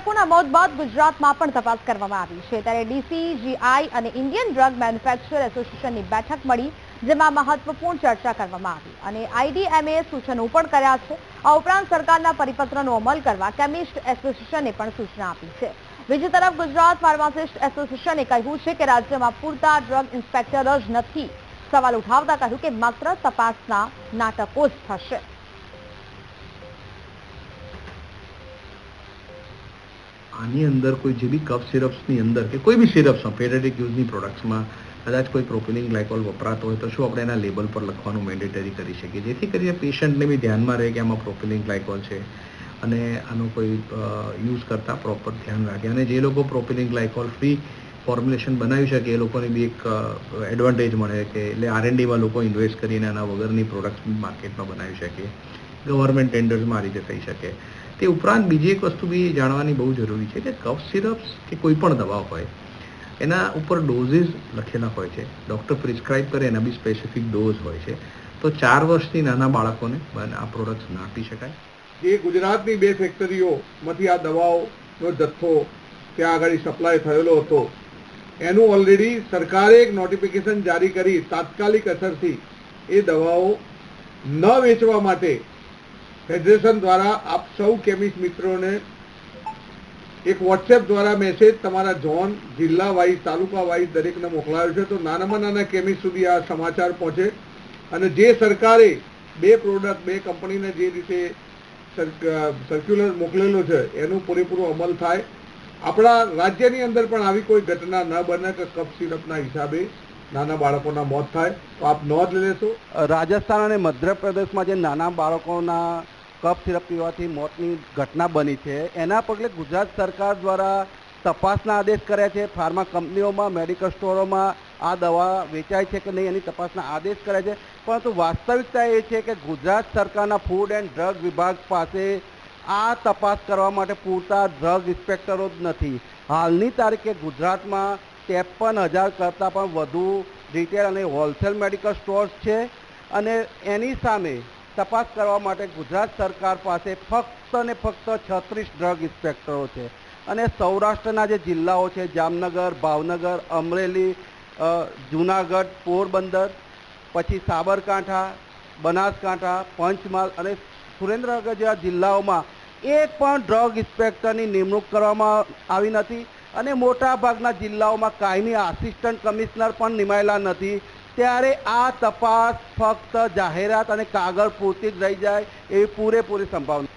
બાળકોના મોત બાદ ગુજરાતમાં પણ તપાસ કરવામાં આવી છે। ત્યારે ડીસીજીઆઈ અને ઇન્ડિયન ડ્રગ મેન્યુફેક્ચરર એસોસિએશનની બેઠક મળી, જેમાં મહત્વપૂર્ણ ચર્ચા કરવામાં આવી અને આઈડીએમએ સૂચનો પણ કર્યા છે। આ ઉપરાંત સરકારના પરિપત્રનો અમલ કરવા કેમિસ્ટ એસોસિએશને પણ સૂચના આપી છે। બીજી તરફ ગુજરાત ફાર્માસિસ્ટ એસોસિએશને કહ્યું છે કે રાજ્યમાં પૂરતા ડ્રગ ઇન્સ્પેક્ટર જ નથી। સવાલ ઉઠાવતા કહ્યું કે માત્ર તપાસના નાટકો જ થશે। આની અંદર કોઈ જે બી કફ સિરપ્સની અંદર કે કોઈ બી સિરપ્સમાં પેડિયાટ્રિક યુઝની પ્રોડક્ટ્સમાં કદાચ કોઈ પ્રોપિલિન ગ્લાયકોલ વપરાતો હોય તો શું આપણે એના લેબલ પર લખવાનું મેન્ડેટરી કરી શકીએ, જેથી કરીને પેશન્ટને બી ધ્યાનમાં રહે કે આમાં પ્રોપિલિન ગ્લાયકોલ છે અને આનો કોઈ યુઝ કરતાં પ્રોપર ધ્યાન રાખે। અને જે લોકો પ્રોપિલિન ગ્લાયકોલ ફ્રી ફોર્મ્યુલેશન બનાવી શકે એ લોકોને બી એક એડવાન્ટેજ મળે કે એટલે R&Dમાં લોકો ઇન્વેસ્ટ કરીને આના વગરની પ્રોડક્ટ્સ માર્કેટમાં બનાવી શકે, ગવર્મેન્ટ ટેન્ડર્સમાં આ રીતે થઈ શકે। તે ઉપરાંત બીજી એક વસ્તુ બી જાણવાની બહુ જરૂરી છે કે કફ સિરપ્સ કે કોઈ પણ દવા હોય એના ઉપર ડોઝીસ લખેલા હોય છે, ડૉક્ટર પ્રિસ્ક્રાઇબ કરે એના બી સ્પેસિફિક ડોઝ હોય છે। તો 4 વર્ષથી નાના બાળકોને આ પ્રોડક્ટ્સ ના આપી શકાય। જે ગુજરાતની 2 ફેક્ટરીઓમાંથી આ દવાઓનો જથ્થો ત્યાં આગળ સપ્લાય થયેલો હતો, એનું ઓલરેડી સરકારે એક નોટિફિકેશન જારી કરી તાત્કાલિક અસરથી એ દવાઓ ન વેચવા માટે ફેડરેશન દ્વારા આપ સૌ કેમિસ્ટ મિત્રોને એક વોટ્સએપ દ્વારા મેસેજ તમારા ઝોન, જિલ્લા વાઇઝ, તાલુકા વાઇઝ દરેકને મોકલાયો છે। તો નાનામાં નાના કેમિસ્ટ સુધી આ સમાચાર પહોંચે અને જે સરકારે 2 પ્રોડક્ટ 2 કંપનીને જે રીતે સર્ક્યુલર મોકલેલો છે એનું પૂરેપૂરો અમલ થાય। આપણા રાજ્યની અંદર પણ આવી કોઈ ઘટના ન બને કે કફ સિરપના હિસાબે નાના બાળકોના મોત થાય। તો આપ નોંધ લેશો। રાજસ્થાન અને મધ્યપ્રદેશમાં જે નાના બાળકોના કફ સિરપ પીવાથી મોતની ઘટના બની છે, એના પગલે ગુજરાત સરકાર દ્વારા તપાસના આદેશ કર્યા છે। ફાર્મા કંપનીઓમાં, મેડિકલ સ્ટોરોમાં આ દવા વેચાય છે કે નહીં એની તપાસના આદેશ કર્યા છે, પરંતુ વાસ્તવિકતા એ છે કે ગુજરાત સરકારના ફૂડ એન્ડ ડ્રગ વિભાગ પાસે આ તપાસ કરવા માટે પૂરતા ડ્રગ ઇન્સ્પેક્ટરો જ નથી। હાલની તારીખે ગુજરાતમાં 53,000 કરતાં પણ વધુ રિટેલ અને હોલસેલ મેડિકલ સ્ટોર્સ છે અને એની સામે તપાસ કરવા માટે ગુજરાત સરકાર પાસે ફક્ત ને ફક્ત 36 ડ્રગ ઇન્સ્પેક્ટરો છે। અને સૌરાષ્ટ્રના જે જિલ્લાઓ છે, જામનગર, ભાવનગર, અમરેલી, જૂનાગઢ, પોરબંદર, પછી સાબરકાંઠા, બનાસકાંઠા, પંચમહાલ અને સુરેન્દ્રનગર જેવા જિલ્લાઓમાં એક પણ ડ્રગ ઇન્સ્પેક્ટરની નિમણૂક કરવામાં આવી નથી અને મોટાભાગના જિલ્લાઓમાં કાયમી આસિસ્ટન્ટ કમિશનર પણ નિમાયેલા નથી। ત્યારે આ તપાસ ફક્ત જાહેરાત અને કાગળ પૂરતી જ રહી જાય એવી પૂરેપૂરી સંભાવના।